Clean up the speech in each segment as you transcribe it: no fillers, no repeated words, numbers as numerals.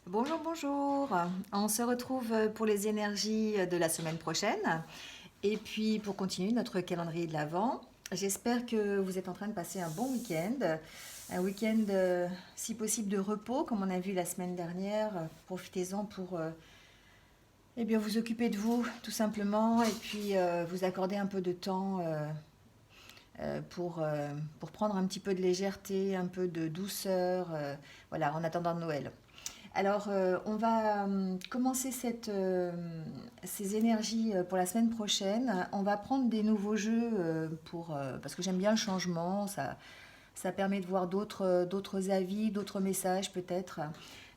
Bonjour, bonjour. On se retrouve pour les énergies de la semaine prochaine et puis pour continuer notre calendrier de l'Avent. J'espère que vous êtes en train de passer un bon week-end, un week-end si possible de repos comme on a vu la semaine dernière. Profitez-en pour eh bien, vous occuper de vous tout simplement et puis vous accorder un peu de temps pour prendre un petit peu de légèreté, un peu de douceur, voilà, en attendant Noël. Alors, on va commencer ces énergies pour la semaine prochaine. On va prendre des nouveaux jeux parce que j'aime bien le changement. Ça permet de voir d'autres avis, d'autres messages peut-être,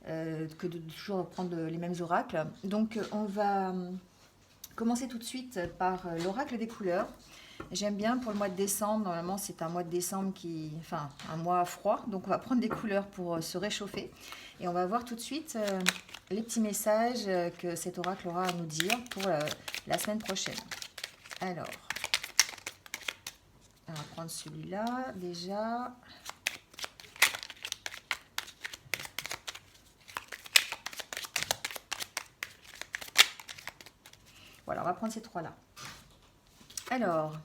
que de toujours prendre les mêmes oracles. Donc, on va commencer tout de suite par l'oracle des couleurs. J'aime bien pour le mois de décembre. Normalement, c'est un mois de décembre enfin, un mois froid. Donc, on va prendre des couleurs pour se réchauffer. Et on va voir tout de suite les petits messages que cet oracle aura à nous dire pour la semaine prochaine. Alors, on va prendre celui-là déjà. Voilà, on va prendre ces trois-là. Alors,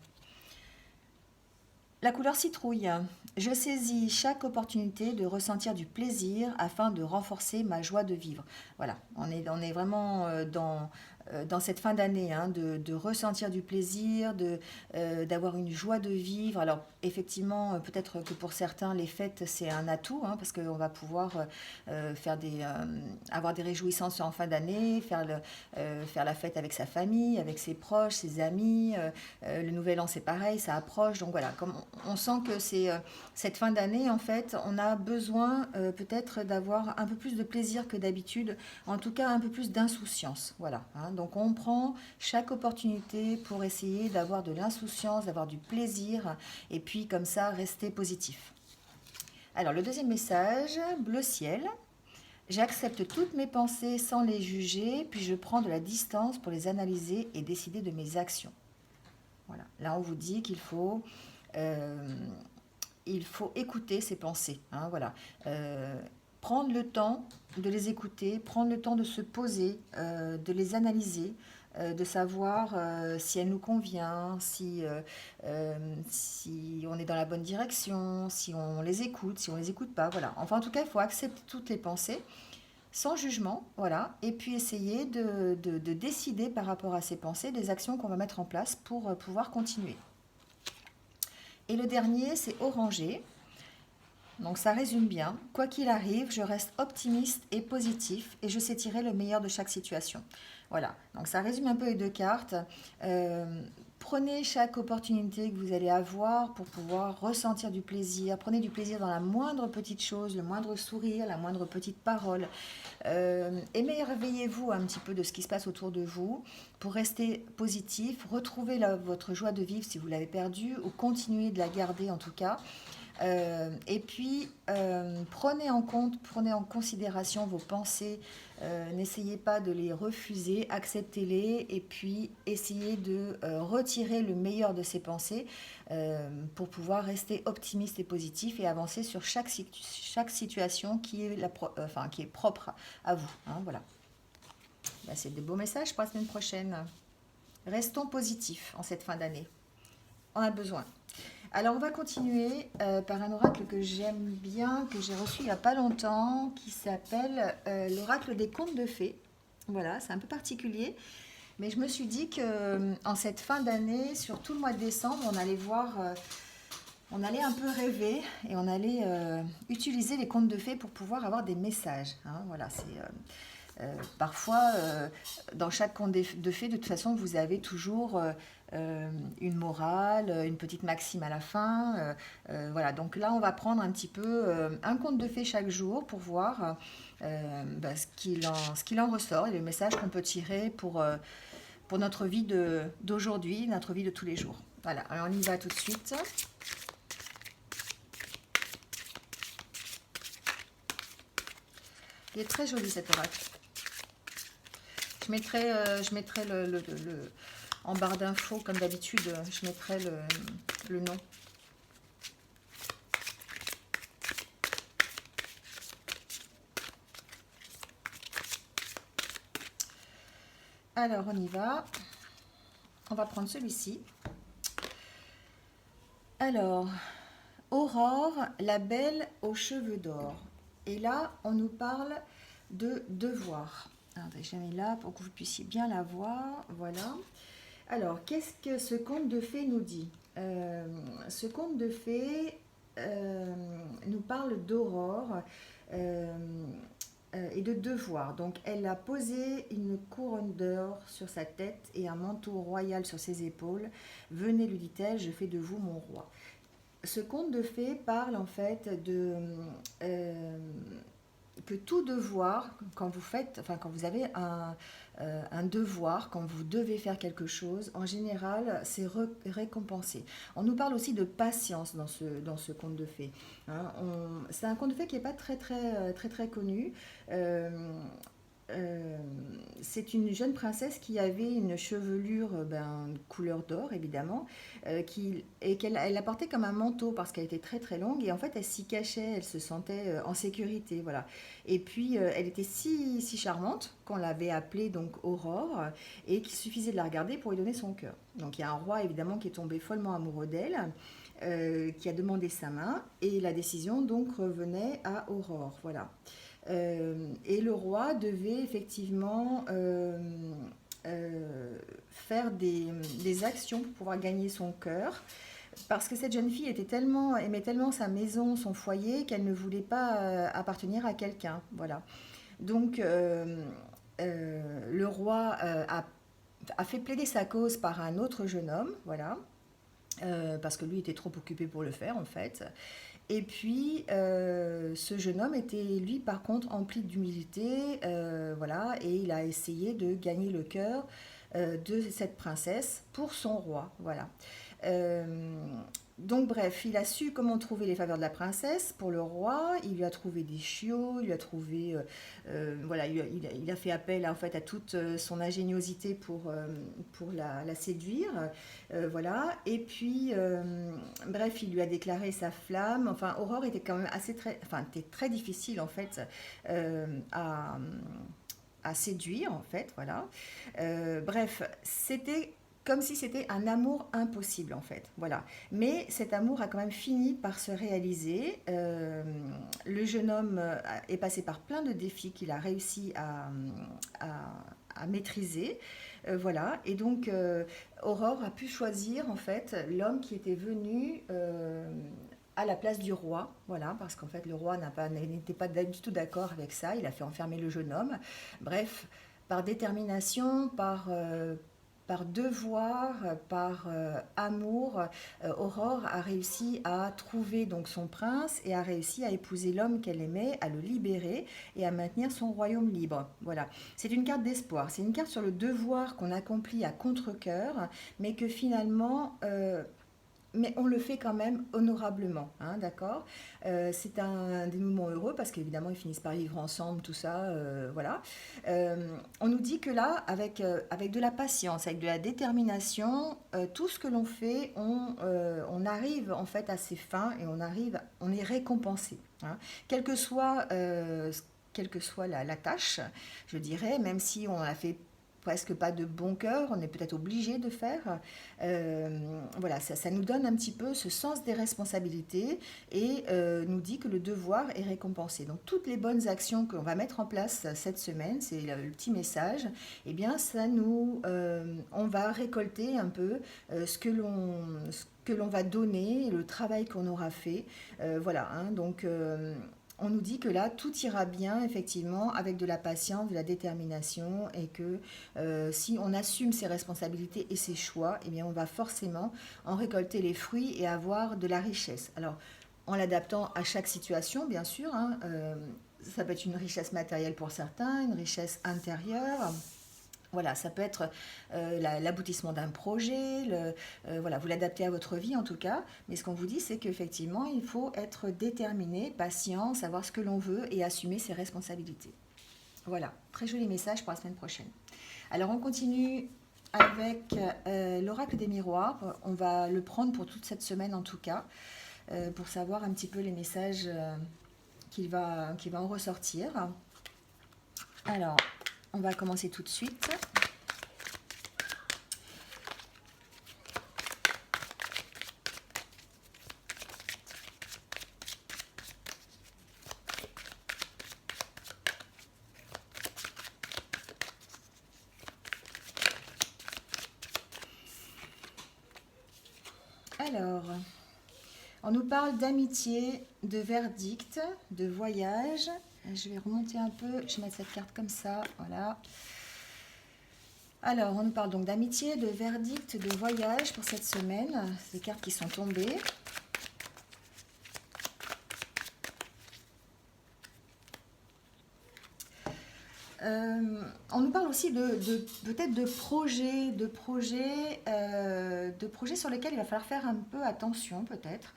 la couleur citrouille. Je saisis chaque opportunité de ressentir du plaisir afin de renforcer ma joie de vivre. Voilà, on est vraiment dans cette fin d'année, hein, de ressentir du plaisir, d'avoir une joie de vivre. Alors, effectivement, peut-être que pour certains, les fêtes, c'est un atout, hein, parce qu'on va pouvoir avoir des réjouissances en fin d'année, faire la fête avec sa famille, avec ses proches, ses amis. Le nouvel an, c'est pareil, ça approche. Donc voilà, comme on sent que c'est cette fin d'année, en fait, on a besoin peut-être d'avoir un peu plus de plaisir que d'habitude, en tout cas un peu plus d'insouciance. Voilà, hein. Donc on prend chaque opportunité pour essayer d'avoir de l'insouciance, d'avoir du plaisir, et puis comme ça, rester positif. Alors le deuxième message, bleu ciel. J'accepte toutes mes pensées sans les juger, puis je prends de la distance pour les analyser et décider de mes actions. Voilà. Là, on vous dit euh, il faut écouter ses pensées, hein, voilà. Prendre le temps de les écouter, prendre le temps de se poser, de les analyser, de savoir si elle nous convient, si on est dans la bonne direction, si on les écoute, si on les écoute pas, voilà. Enfin, en tout cas, il faut accepter toutes les pensées sans jugement, voilà, et puis essayer de décider par rapport à ces pensées des actions qu'on va mettre en place pour pouvoir continuer. Et le dernier, c'est orangé. Donc ça résume bien. Quoi qu'il arrive, je reste optimiste et positif et je sais tirer le meilleur de chaque situation. Voilà. Donc ça résume un peu les deux cartes. Prenez chaque opportunité que vous allez avoir pour pouvoir ressentir du plaisir. Prenez du plaisir dans la moindre petite chose, le moindre sourire, la moindre petite parole. Émerveillez-vous un petit peu de ce qui se passe autour de vous pour rester positif, retrouver votre joie de vivre si vous l'avez perdue ou continuer de la garder en tout cas. Et puis, prenez en considération vos pensées. N'essayez pas de les refuser, acceptez-les et puis essayez de retirer le meilleur de ces pensées pour pouvoir rester optimiste et positif et avancer sur chaque situation qui est propre à vous, hein, voilà. Bah, c'est de beaux messages pour la semaine prochaine. Restons positifs en cette fin d'année. On a besoin. Alors, on va continuer par un oracle que j'aime bien, que j'ai reçu il n'y a pas longtemps, qui s'appelle l'oracle des contes de fées. Voilà, c'est un peu particulier, mais je me suis dit que en cette fin d'année, sur tout le mois de décembre, on allait un peu rêver et on allait utiliser les contes de fées pour pouvoir avoir des messages, hein. Voilà, parfois, dans chaque conte de fées, de toute façon, vous avez toujours une morale, une petite maxime à la fin. Voilà, donc là, on va prendre un petit peu un conte de fées chaque jour pour voir ce qu'il en ressort et les messages qu'on peut tirer pour notre vie d'aujourd'hui, notre vie de tous les jours. Voilà, alors on y va tout de suite. Il est très joli cet oracle. Je mettrai en barre d'infos, comme d'habitude, je mettrai le nom. Alors, on y va. On va prendre celui-ci. Alors, Aurore, la belle aux cheveux d'or. Et là, on nous parle de devoir. Alors, je mets là pour que vous puissiez bien la voir. Voilà. Alors, qu'est-ce que ce conte de fées nous dit? Ce conte de fées nous parle d'aurore euh, et de devoir. Donc, elle a posé une couronne d'or sur sa tête et un manteau royal sur ses épaules. Venez, lui dit-elle, je fais de vous mon roi. Ce conte de fées parle en fait de euh, que tout devoir, quand vous faites, enfin quand vous avez un devoir, quand vous devez faire quelque chose, en général, c'est récompensé. On nous parle aussi de patience dans ce conte de fées. Hein. C'est un conte de fées qui n'est pas très connu. Euh, euh, c'est une jeune princesse qui avait une chevelure couleur d'or, évidemment, et elle la portait comme un manteau parce qu'elle était très longue et en fait elle s'y cachait, elle se sentait en sécurité, voilà. Et puis elle était si charmante qu'on l'avait appelée donc Aurore et qu'il suffisait de la regarder pour lui donner son cœur. Donc il y a un roi évidemment qui est tombé follement amoureux d'elle, qui a demandé sa main et la décision donc revenait à Aurore, voilà. Et le roi devait effectivement faire des actions pour pouvoir gagner son cœur. Parce que cette jeune fille aimait tellement sa maison, son foyer, qu'elle ne voulait pas appartenir à quelqu'un. Voilà. Donc, le roi a fait plaider sa cause par un autre jeune homme, voilà, parce que lui était trop occupé pour le faire, en fait. Et puis, ce jeune homme était, lui, par contre, empli d'humilité, voilà, et il a essayé de gagner le cœur de cette princesse pour son roi, voilà. Euh, donc bref, il a su comment trouver les faveurs de la princesse pour le roi. Il lui a trouvé des chiots, il lui a trouvé, voilà, il a fait appel en fait à toute son ingéniosité pour la séduire, voilà. Et puis, bref, il lui a déclaré sa flamme. Enfin, Aurore était quand même était très difficile en fait euh, à à séduire en fait, voilà. Bref, c'était comme si c'était un amour impossible en fait, voilà. Mais cet amour a quand même fini par se réaliser. Le jeune homme est passé par plein de défis qu'il a réussi à maîtriser, voilà. Et donc Aurore a pu choisir en fait l'homme qui était venu à la place du roi, voilà, parce qu'en fait le roi n'était pas du tout d'accord avec ça, il a fait enfermer le jeune homme. Bref, par détermination, par devoir, par amour, Aurore a réussi à trouver donc son prince et a réussi à épouser l'homme qu'elle aimait, à le libérer et à maintenir son royaume libre. Voilà, c'est une carte d'espoir, c'est une carte sur le devoir qu'on accomplit à contre-cœur, mais que finalement mais on le fait quand même honorablement, hein, d'accord. C'est un dénouement heureux parce qu'évidemment ils finissent par vivre ensemble, tout ça, voilà. On nous dit que là, avec de la patience, avec de la détermination, tout ce que l'on fait, on arrive en fait à ses fins et on est récompensé, hein. Quelle que soit, quelle que soit la tâche, je dirais, même si on a fait presque pas de bon cœur, on est peut-être obligé de faire. Voilà, ça nous donne un petit peu ce sens des responsabilités et nous dit que le devoir est récompensé. Donc toutes les bonnes actions que l'on va mettre en place cette semaine, c'est le petit message, eh bien on va récolter un peu ce que l'on va donner, le travail qu'on aura fait. Voilà, hein, donc on nous dit que là, tout ira bien, effectivement, avec de la patience, de la détermination, et que si on assume ses responsabilités et ses choix, eh bien, on va forcément en récolter les fruits et avoir de la richesse. Alors, en l'adaptant à chaque situation, bien sûr, hein, ça peut être une richesse matérielle pour certains, une richesse intérieure. Voilà, ça peut être l'aboutissement d'un projet, voilà, vous l'adaptez à votre vie en tout cas, mais ce qu'on vous dit, c'est qu'effectivement, il faut être déterminé, patient, savoir ce que l'on veut et assumer ses responsabilités. Voilà, très joli message pour la semaine prochaine. Alors, on continue avec l'oracle des miroirs. On va le prendre pour toute cette semaine en tout cas, pour savoir un petit peu les messages qu'il va en ressortir. Alors, on va commencer tout de suite. On nous parle d'amitié, de verdict, de voyage. Je vais remonter un peu, je vais mettre cette carte comme ça, voilà. Alors, on nous parle donc d'amitié, de verdict, de voyage pour cette semaine. C'est les cartes qui sont tombées. On nous parle aussi peut-être de projets sur lesquels il va falloir faire un peu attention peut-être.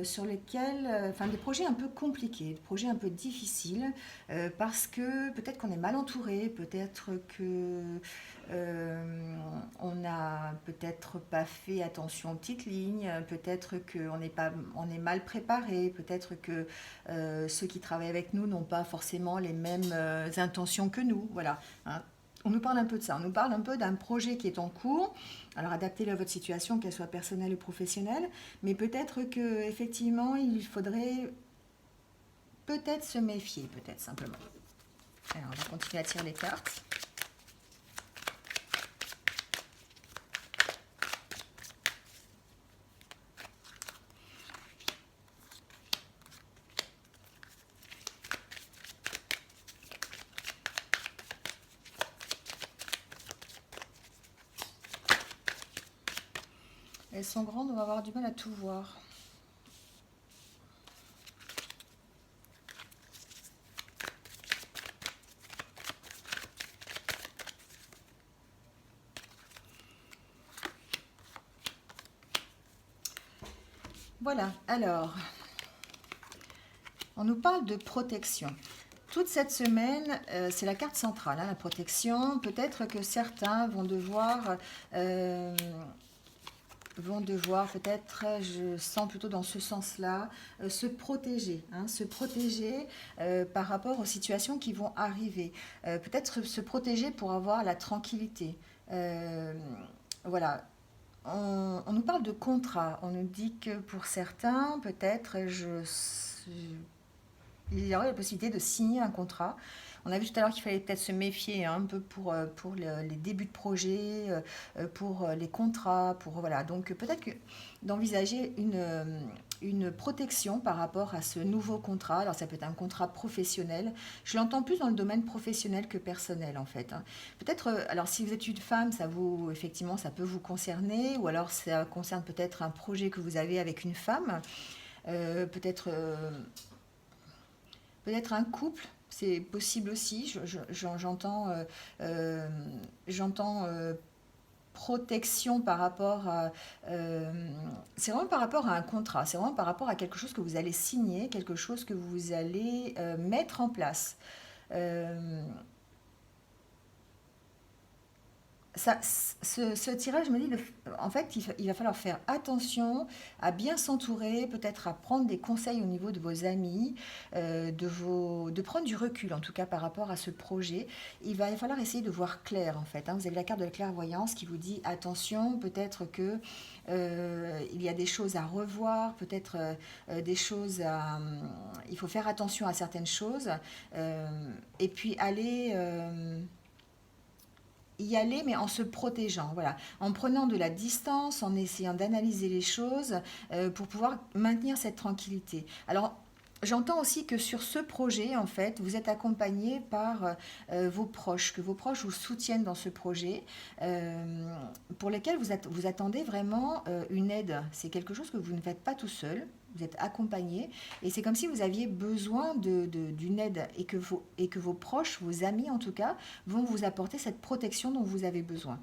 Sur lesquels, enfin des projets un peu compliqués, des projets un peu difficiles, parce que peut-être qu'on est mal entouré, peut-être que on n'a peut-être pas fait attention aux petites lignes, peut-être qu'on n'est pas, on est mal préparé, peut-être que ceux qui travaillent avec nous n'ont pas forcément les mêmes intentions que nous, voilà. Hein. On nous parle un peu de ça, on nous parle un peu d'un projet qui est en cours. Alors adaptez-le à votre situation, qu'elle soit personnelle ou professionnelle, mais peut-être que effectivement il faudrait peut-être se méfier, peut-être simplement. Alors on va continuer à tirer les cartes. Elles sont grandes, on va avoir du mal à tout voir. Voilà, alors, on nous parle de protection. Toute cette semaine, c'est la carte centrale, hein, la protection. Peut-être que certains vont devoir peut-être, je sens plutôt dans ce sens-là, se protéger, hein, se protéger par rapport aux situations qui vont arriver. Peut-être se protéger pour avoir la tranquillité. Euh, voilà. On nous parle de contrat. On nous dit que pour certains, peut-être, il y aurait la possibilité de signer un contrat. On a vu tout à l'heure qu'il fallait peut-être se méfier, hein, un peu pour les débuts de projet, pour les contrats, pour voilà. Donc peut-être que d'envisager une protection par rapport à ce nouveau contrat. Alors ça peut être un contrat professionnel. Je l'entends plus dans le domaine professionnel que personnel en fait. Hein. Peut-être, alors si vous êtes une femme, effectivement, ça peut vous concerner, ou alors ça concerne peut-être un projet que vous avez avec une femme. Peut-être peut-être un couple, c'est possible aussi. Euh, j'entends protection par rapport à... c'est vraiment par rapport à un contrat, c'est vraiment par rapport à quelque chose que vous allez signer, quelque chose que vous allez mettre en place. Euh, ce tirage me dit, en fait, il va falloir faire attention à bien s'entourer, peut-être à prendre des conseils au niveau de vos amis, de prendre du recul, en tout cas par rapport à ce projet. Il va falloir essayer de voir clair, en fait. Hein. Vous avez la carte de la clairvoyance qui vous dit, attention, peut-être que il y a des choses à revoir, peut-être des choses à... il faut faire attention à certaines choses, et puis y aller, mais en se protégeant, voilà, en prenant de la distance, en essayant d'analyser les choses pour pouvoir maintenir cette tranquillité. Alors, j'entends aussi que sur ce projet, en fait, vous êtes accompagné par vos proches, que vos proches vous soutiennent dans ce projet, pour lesquels vous attendez vraiment une aide. C'est quelque chose que vous ne faites pas tout seul. Vous êtes accompagné et c'est comme si vous aviez besoin d'une aide et que vos proches, vos amis en tout cas, vont vous apporter cette protection dont vous avez besoin.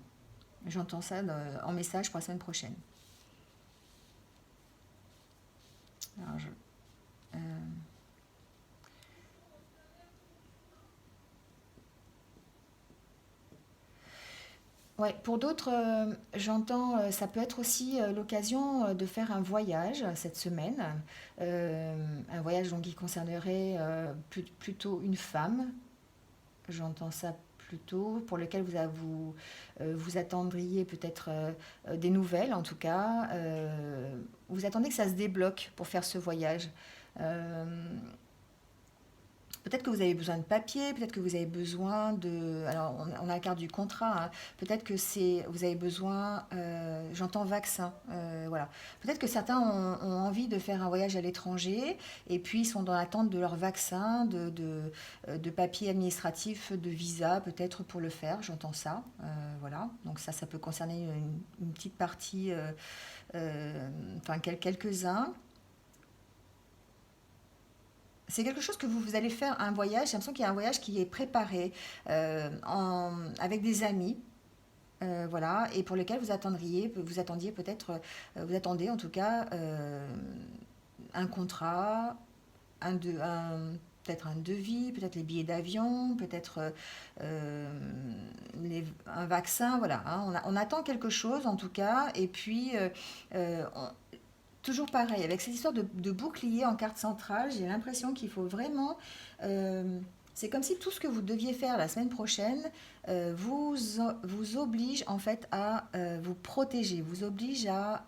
J'entends ça en message pour la semaine prochaine. Alors, euh, ouais, pour d'autres, j'entends, ça peut être aussi l'occasion de faire un voyage cette semaine. Un voyage donc, qui concernerait plutôt une femme. J'entends ça plutôt, pour lequel vous attendriez peut-être des nouvelles en tout cas. Vous attendez que ça se débloque pour faire ce voyage. Euh, Peut-être que vous avez besoin de papier, peut-être que vous avez besoin de... Alors, on a la carte du contrat, hein. Peut-être que vous avez besoin, j'entends vaccin, voilà. Peut-être que certains ont envie de faire un voyage à l'étranger et puis ils sont dans l'attente de leur vaccin, de papiers administratifs, de visa, peut-être pour le faire, j'entends ça, voilà. Donc ça peut concerner une petite partie, enfin quelques-uns. C'est quelque chose que vous allez faire un voyage. J'ai l'impression qu'il y a un voyage qui est préparé avec des amis, voilà, et pour lequel vous attendiez peut-être, vous attendez en tout cas un contrat, peut-être un devis, peut-être les billets d'avion, peut-être un vaccin, voilà, hein. On attend quelque chose en tout cas, et puis toujours pareil, avec cette histoire de bouclier en carte centrale, j'ai l'impression qu'il faut vraiment... c'est comme si tout ce que vous deviez faire la semaine prochaine vous oblige en fait à vous protéger, vous oblige à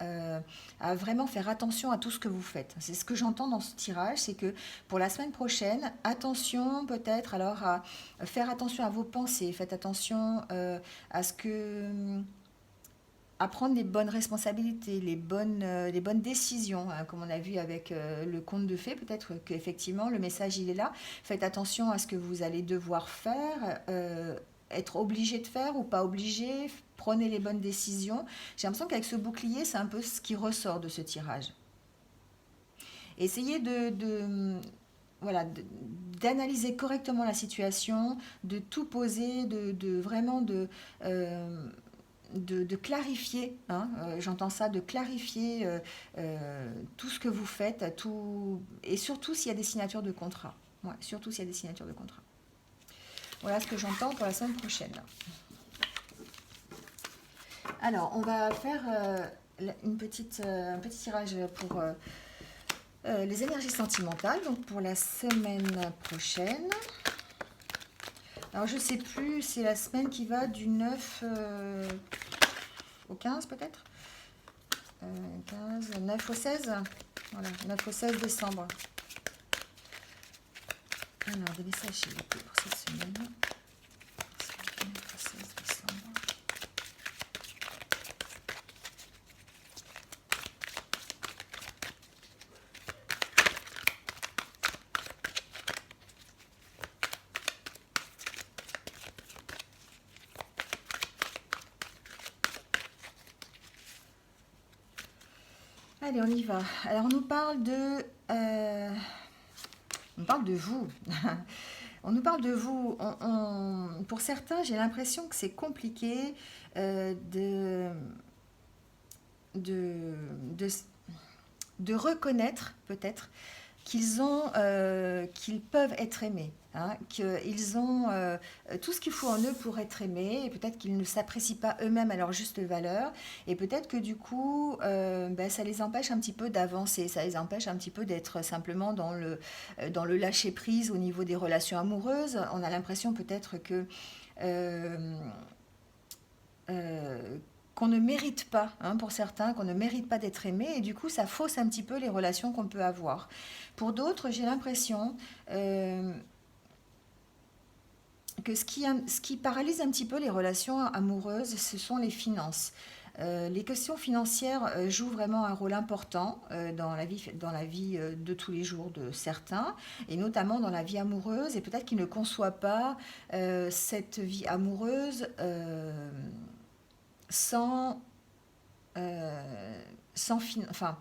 vraiment faire attention à tout ce que vous faites. C'est ce que j'entends dans ce tirage, c'est que pour la semaine prochaine, attention peut-être alors à faire attention à vos pensées, faites attention à ce que à prendre les bonnes responsabilités, les bonnes décisions, hein, comme on a vu avec le conte de fées, peut-être qu'effectivement le message il est là. Faites attention à ce que vous allez devoir faire, être obligé de faire ou pas obligé, prenez les bonnes décisions. J'ai l'impression qu'avec ce bouclier, c'est un peu ce qui ressort de ce tirage. Essayez voilà, d'analyser correctement la situation, de tout poser, vraiment de clarifier, hein, j'entends ça, de clarifier tout ce que vous faites, tout, et surtout s'il y a des signatures de contrat. Ouais, surtout s'il y a des signatures de contrat. Voilà ce que j'entends pour la semaine prochaine. Alors, on va faire un petit tirage pour les énergies sentimentales, donc pour la semaine prochaine. Alors, je ne sais plus, c'est la semaine qui va du 9 au 15 peut-être 15, 9 au 16. Voilà, 9 au 16 décembre. Alors, des messages s'il vous plaît pour cette semaine. 9 au 16 décembre. Allez, on y va. Alors, on parle de vous. On nous parle de vous. Pour certains, j'ai l'impression que c'est compliqué de, de, de, de reconnaître peut-être qu'ils peuvent être aimés, hein, qu'ils ont tout ce qu'il faut en eux pour être aimés, et peut-être qu'ils ne s'apprécient pas eux-mêmes à leur juste valeur, et peut-être que du coup, ça les empêche un petit peu d'avancer, ça les empêche un petit peu d'être simplement dans le lâcher-prise au niveau des relations amoureuses. On a l'impression peut-être que euh, euh, qu'on ne mérite pas, hein, pour certains, qu'on ne mérite pas d'être aimé, et du coup ça fausse un petit peu les relations qu'on peut avoir. Pour d'autres, j'ai l'impression euh, que ce qui paralyse un petit peu les relations amoureuses, ce sont les finances. Les questions financières jouent vraiment un rôle important dans la vie de tous les jours de certains, et notamment dans la vie amoureuse, et peut-être qu'ils ne conçoivent pas cette vie amoureuse sans, enfin,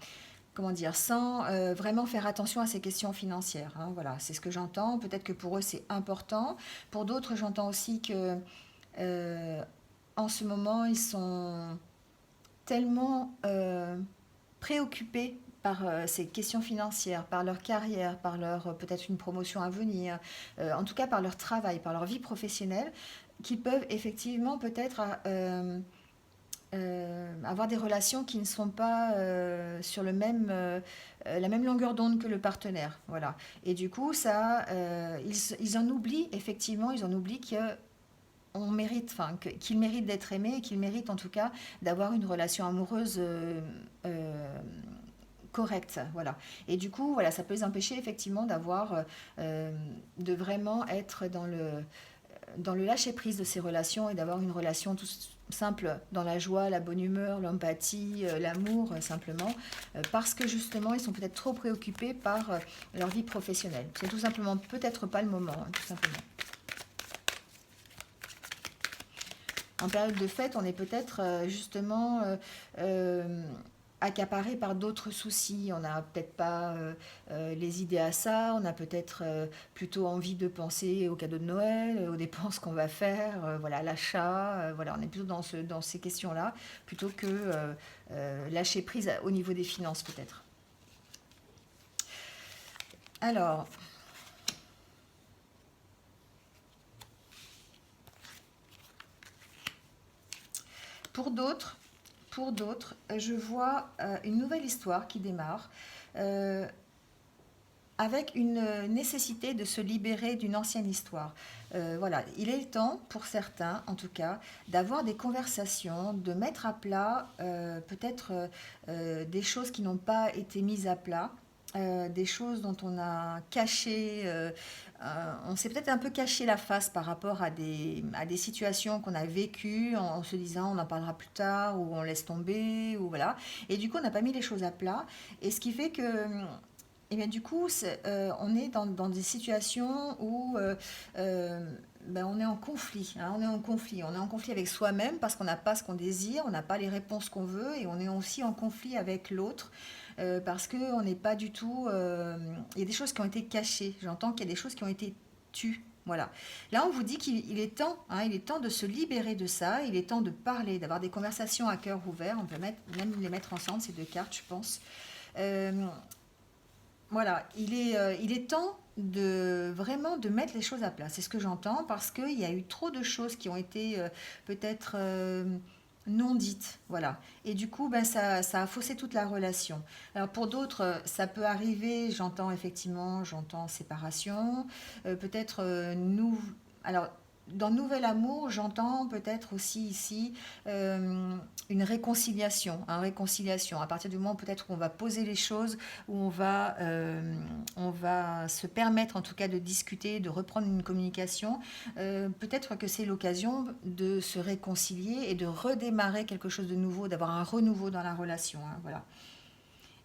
comment dire, sans vraiment faire attention à ces questions financières, hein. Voilà, c'est ce que j'entends. Peut-être que pour eux c'est important. Pour d'autres, j'entends aussi que euh, en ce moment ils sont tellement préoccupés par ces questions financières, par leur carrière, par leur peut-être une promotion à venir, en tout cas par leur travail, par leur vie professionnelle, qu'ils peuvent effectivement peut-être avoir des relations qui ne sont pas sur la même longueur d'onde que le partenaire. Voilà. Et du coup, ils en oublient, effectivement, ils en oublient on mérite, enfin, qu'ils méritent d'être aimés et qu'ils méritent en tout cas d'avoir une relation amoureuse correcte, voilà. Et du coup, voilà, ça peut les empêcher effectivement de vraiment être dans le lâcher-prise de ces relations et d'avoir une relation tout simple dans la joie, la bonne humeur, l'empathie, l'amour, simplement, parce que justement, ils sont peut-être trop préoccupés par leur vie professionnelle. C'est tout simplement peut-être pas le moment, hein, tout simplement. En période de fête, on est peut-être justement accaparé par d'autres soucis. On n'a peut-être pas les idées à ça. On a peut-être plutôt envie de penser aux cadeaux de Noël, aux dépenses qu'on va faire, voilà, à l'achat. Voilà, on est plutôt dans ces questions-là, plutôt que lâcher prise au niveau des finances peut-être. Alors, pour d'autres, je vois une nouvelle histoire qui démarre euh, avec une nécessité de se libérer d'une ancienne histoire. Voilà, il est le temps, pour certains en tout cas, d'avoir des conversations, de mettre à plat peut-être des choses qui n'ont pas été mises à plat. Des choses dont on a caché, on s'est peut-être un peu caché la face par rapport à des situations qu'on a vécues en se disant on en parlera plus tard ou on laisse tomber ou voilà. Et du coup on n'a pas mis les choses à plat. Et ce qui fait que et bien, du coup, on est dans des situations où ben, on est en conflit, hein, on est en conflit. On est en conflit avec soi-même parce qu'on n'a pas ce qu'on désire, on n'a pas les réponses qu'on veut, et on est aussi en conflit avec l'autre parce qu'on n'est pas du tout... il y a des choses qui ont été cachées. J'entends qu'il y a des choses qui ont été tues. Voilà. Là, on vous dit qu'il est temps, hein, il est temps de se libérer de ça, il est temps de parler, d'avoir des conversations à cœur ouvert. On peut même les mettre ensemble, ces deux cartes, je pense. Euh, voilà, il est temps de vraiment de mettre les choses à plat. C'est ce que j'entends parce qu'il y a eu trop de choses qui ont été peut-être non dites. Voilà. Et du coup, ben, ça a faussé toute la relation. Alors pour d'autres, ça peut arriver, j'entends effectivement, j'entends séparation, peut-être nous. Alors, dans Nouvel Amour, j'entends peut-être aussi ici une réconciliation, hein, réconciliation. À partir du moment peut-être où on va poser les choses, où on va se permettre en tout cas de discuter, de reprendre une communication, peut-être que c'est l'occasion de se réconcilier et de redémarrer quelque chose de nouveau, d'avoir un renouveau dans la relation, hein, voilà.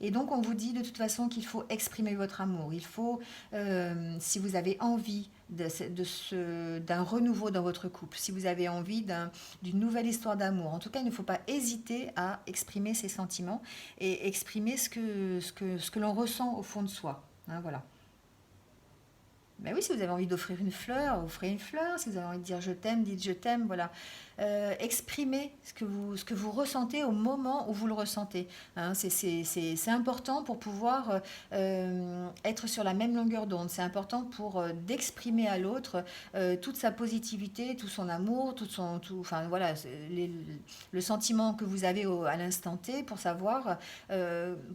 Et donc, on vous dit de toute façon qu'il faut exprimer votre amour. Il faut, si vous avez envie d'un renouveau dans votre couple, si vous avez envie d'une nouvelle histoire d'amour, en tout cas, il ne faut pas hésiter à exprimer ses sentiments et exprimer ce que l'on ressent au fond de soi. Hein, voilà. Ben oui, si vous avez envie d'offrir une fleur, offrez une fleur. Si vous avez envie de dire je t'aime, dites je t'aime. Voilà. Exprimez ce que vous ressentez au moment où vous le ressentez. Hein, c'est important pour pouvoir être sur la même longueur d'onde. C'est important pour d'exprimer à l'autre toute sa positivité, tout son amour, enfin voilà, le sentiment que vous avez à l'instant T pour savoir,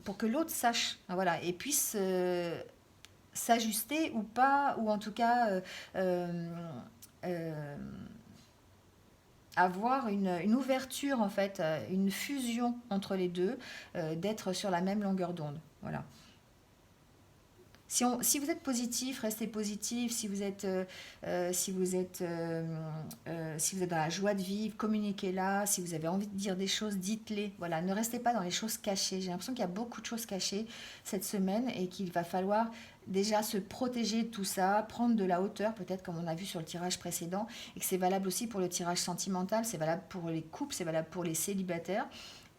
pour que l'autre sache, hein, voilà, et puisse s'ajuster ou pas, ou en tout cas euh, avoir une ouverture en fait, une fusion entre les deux, d'être sur la même longueur d'onde. Voilà. Si vous êtes positif, restez positif. Si vous êtes dans la joie de vivre, communiquez-la. Si vous avez envie de dire des choses, dites-les. Voilà, ne restez pas dans les choses cachées. J'ai l'impression qu'il y a beaucoup de choses cachées cette semaine et qu'il va falloir déjà se protéger de tout ça, prendre de la hauteur, peut-être comme on a vu sur le tirage précédent, et que c'est valable aussi pour le tirage sentimental, c'est valable pour les couples, c'est valable pour les célibataires.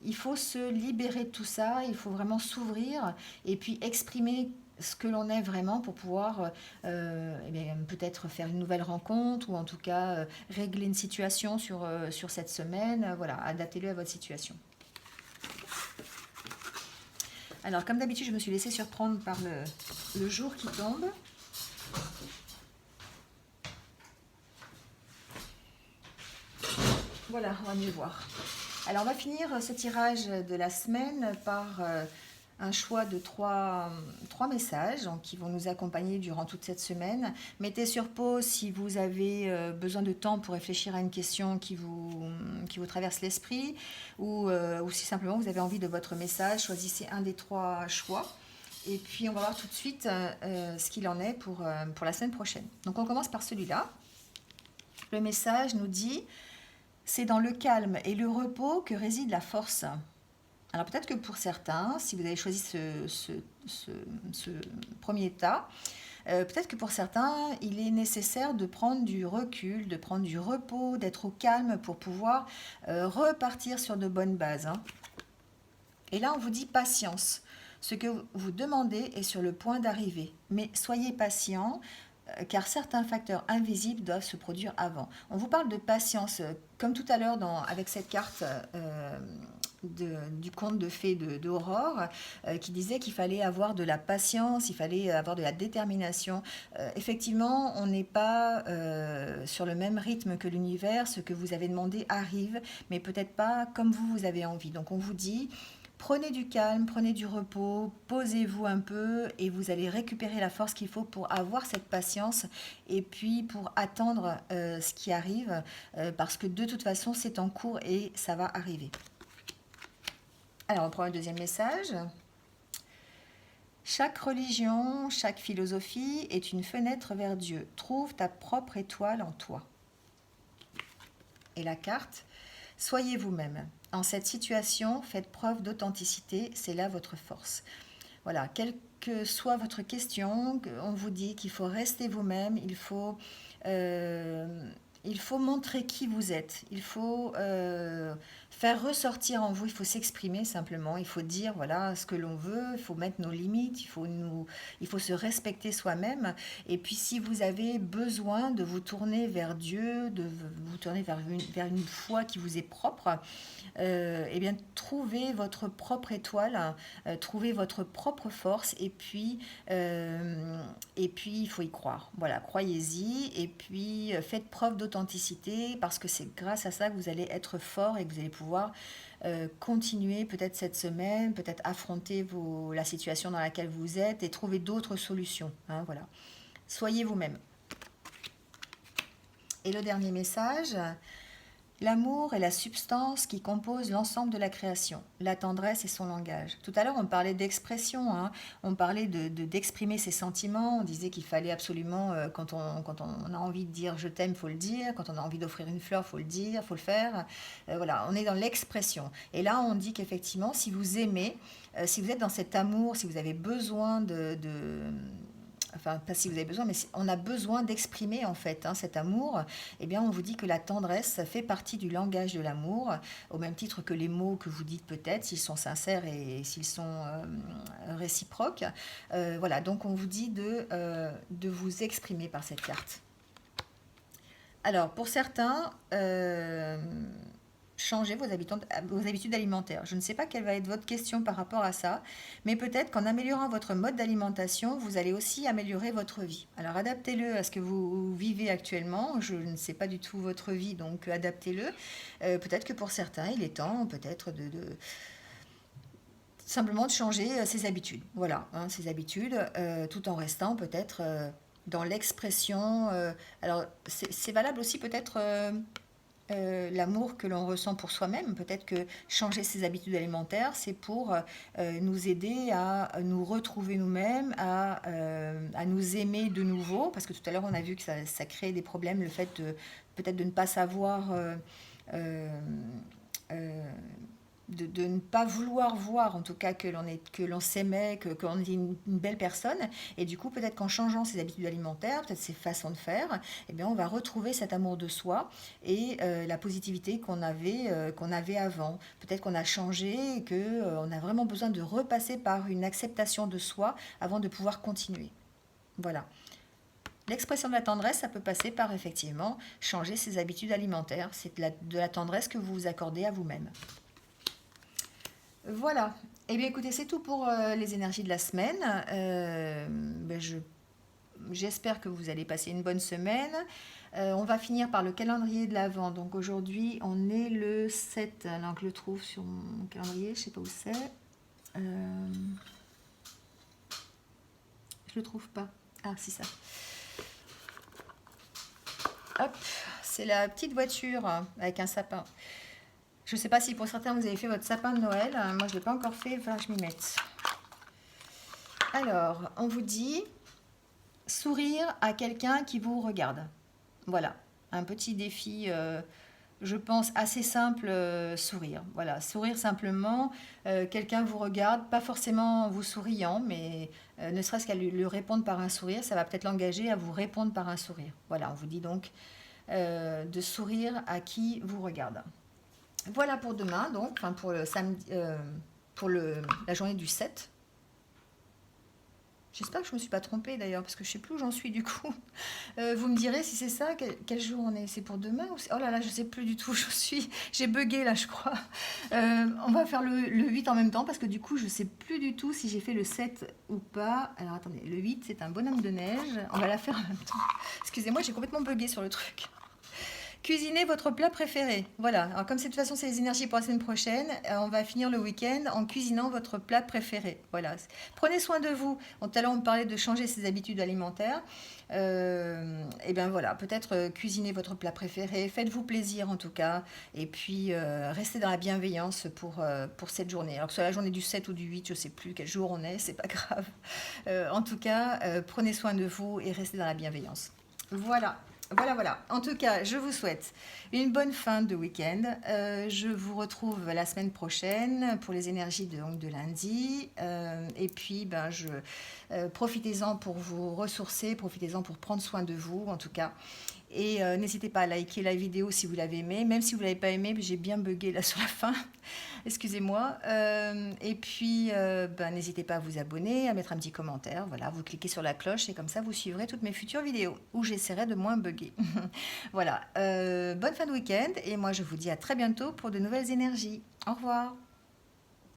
Il faut se libérer de tout ça, il faut vraiment s'ouvrir et puis exprimer ce que l'on est vraiment pour pouvoir peut-être faire une nouvelle rencontre ou en tout cas régler une situation sur cette semaine. Voilà, adaptez-le à votre situation. Alors, comme d'habitude, je me suis laissée surprendre par le jour qui tombe. Voilà, on va mieux voir. Alors, on va finir ce tirage de la semaine par un choix de trois messages donc, qui vont nous accompagner durant toute cette semaine. Mettez sur pause si vous avez besoin de temps pour réfléchir à une question qui vous traverse l'esprit ou si simplement vous avez envie de votre message. Choisissez un des trois choix. Et puis on va voir tout de suite ce qu'il en est pour la semaine prochaine. Donc on commence par celui-là. Le message nous dit « C'est dans le calme et le repos que réside la force ». Alors peut-être que pour certains, si vous avez choisi ce premier état, peut-être que pour certains, il est nécessaire de prendre du recul, de prendre du repos, d'être au calme pour pouvoir repartir sur de bonnes bases. Hein. Et là, on vous dit patience. Ce que vous demandez est sur le point d'arriver. Mais soyez patient, car certains facteurs invisibles doivent se produire avant. On vous parle de patience, comme tout à l'heure avec cette carte du conte de fées d'Aurore, qui disait qu'il fallait avoir de la patience, il fallait avoir de la détermination. Effectivement, on n'est pas sur le même rythme que l'univers, ce que vous avez demandé arrive, mais peut-être pas comme vous avez envie. Donc on vous dit... Prenez du calme, prenez du repos, posez-vous un peu et vous allez récupérer la force qu'il faut pour avoir cette patience et puis pour attendre ce qui arrive parce que de toute façon c'est en cours et ça va arriver. Alors on prend le deuxième message. Chaque religion, chaque philosophie est une fenêtre vers Dieu. Trouve ta propre étoile en toi. Et la carte, soyez vous-même. En cette situation, faites preuve d'authenticité, c'est là votre force. Voilà, quelle que soit votre question, on vous dit qu'il faut rester vous-même, il faut montrer qui vous êtes, il faut faire ressortir en vous, il faut s'exprimer simplement, il faut dire voilà ce que l'on veut, il faut mettre nos limites, il faut se respecter soi-même. Et puis si vous avez besoin de vous tourner vers Dieu, de vous tourner vers une foi qui vous est propre, eh bien trouvez votre propre étoile, trouvez votre propre force et puis il faut y croire. Voilà, croyez-y et puis faites preuve d'authenticité parce que c'est grâce à ça que vous allez être fort et que vous allez pouvoir continuer peut-être cette semaine, peut-être affronter la situation dans laquelle vous êtes et trouver d'autres solutions. Hein, voilà. Soyez vous-même. Et le dernier message, l'amour est la substance qui compose l'ensemble de la création. La tendresse est son langage. Tout à l'heure, on parlait d'expression, hein. On parlait d'exprimer ses sentiments. On disait qu'il fallait absolument, quand on a envie de dire je t'aime, il faut le dire. Quand on a envie d'offrir une fleur, il faut le dire, il faut le faire. Voilà, on est dans l'expression. Et là, on dit qu'effectivement, si vous aimez, si vous êtes dans cet amour, si vous avez besoin enfin pas si vous avez besoin, mais on a besoin d'exprimer en fait cet amour, eh bien on vous dit que la tendresse ça fait partie du langage de l'amour, au même titre que les mots que vous dites peut-être, s'ils sont sincères et s'ils sont réciproques. Voilà, donc on vous dit de vous exprimer par cette carte. Alors pour certains, changez vos habitudes alimentaires. Je ne sais pas quelle va être votre question par rapport à ça, mais peut-être qu'en améliorant votre mode d'alimentation, vous allez aussi améliorer votre vie. Alors adaptez-le à ce que vous vivez actuellement. Je ne sais pas du tout votre vie, donc adaptez-le. Peut-être que pour certains, il est temps peut-être simplement de changer ses habitudes. Voilà, hein, ses habitudes, tout en restant peut-être dans l'expression. Alors c'est valable aussi peut-être... l'amour que l'on ressent pour soi-même. Peut-être que changer ses habitudes alimentaires, c'est pour nous aider à nous retrouver nous-mêmes, à nous aimer de nouveau, parce que tout à l'heure on a vu que ça crée des problèmes, le fait peut-être de ne pas savoir... euh, de ne pas vouloir voir en tout cas que l'on s'aimait, qu'on est une belle personne, et du coup peut-être qu'en changeant ses habitudes alimentaires, peut-être ses façons de faire, eh bien on va retrouver cet amour de soi et la positivité qu'on avait avant. Peut-être qu'on a changé et qu'on a vraiment besoin de repasser par une acceptation de soi avant de pouvoir continuer. Voilà. L'expression de la tendresse, ça peut passer par effectivement changer ses habitudes alimentaires. C'est de la tendresse que vous vous accordez à vous-même. Voilà. Eh bien, écoutez, c'est tout pour les énergies de la semaine. J'espère que vous allez passer une bonne semaine. On va finir par le calendrier de l'Avent. Donc aujourd'hui, on est le 7. Alors que je le trouve sur mon calendrier, je ne sais pas où c'est. Je le trouve pas. Ah, c'est ça. Hop, c'est la petite voiture avec un sapin. Je ne sais pas si pour certains vous avez fait votre sapin de Noël. Moi, je ne l'ai pas encore fait, il va falloir que je m'y mette. Alors, on vous dit sourire à quelqu'un qui vous regarde. Voilà, un petit défi, je pense, assez simple, sourire. Voilà, sourire simplement, quelqu'un vous regarde, pas forcément en vous souriant, mais ne serait-ce qu'à lui répondre par un sourire, ça va peut-être l'engager à vous répondre par un sourire. Voilà, on vous dit donc de sourire à qui vous regarde. Voilà pour demain, donc, enfin pour le samedi, pour la journée du 7. J'espère que je ne me suis pas trompée d'ailleurs, parce que je ne sais plus où j'en suis du coup. Vous me direz si c'est ça, quel jour on est. C'est pour demain ou oh là là, je ne sais plus du tout où je suis. J'ai bugué là, je crois. On va faire le 8 en même temps, parce que du coup, je ne sais plus du tout si j'ai fait le 7 ou pas. Alors attendez, le 8, c'est un bonhomme de neige. On va la faire en même temps. Excusez-moi, j'ai complètement bugué sur le truc. Cuisinez votre plat préféré. Voilà. Alors, comme de toute façon, c'est les énergies pour la semaine prochaine, on va finir le week-end en cuisinant votre plat préféré. Voilà. Prenez soin de vous. Tout à l'heure, on parlait de changer ses habitudes alimentaires. Et bien voilà, peut-être cuisinez votre plat préféré. Faites-vous plaisir en tout cas. Et puis, restez dans la bienveillance pour cette journée. Alors que ce soit la journée du 7 ou du 8, je ne sais plus quel jour on est, c'est pas grave. En tout cas, prenez soin de vous et restez dans la bienveillance. Voilà. Voilà, voilà. En tout cas, je vous souhaite une bonne fin de week-end. Je vous retrouve la semaine prochaine pour les énergies de lundi. Et puis, profitez-en pour vous ressourcer, profitez-en pour prendre soin de vous, en tout cas. Et n'hésitez pas à liker la vidéo si vous l'avez aimée. Même si vous ne l'avez pas aimée, j'ai bien bugué là sur la fin. Excusez-moi. Et puis, n'hésitez pas à vous abonner, à mettre un petit commentaire. Voilà, vous cliquez sur la cloche et comme ça, vous suivrez toutes mes futures vidéos où j'essaierai de moins bugger. Voilà. Bonne fin de week-end et moi, je vous dis à très bientôt pour de nouvelles énergies. Au revoir.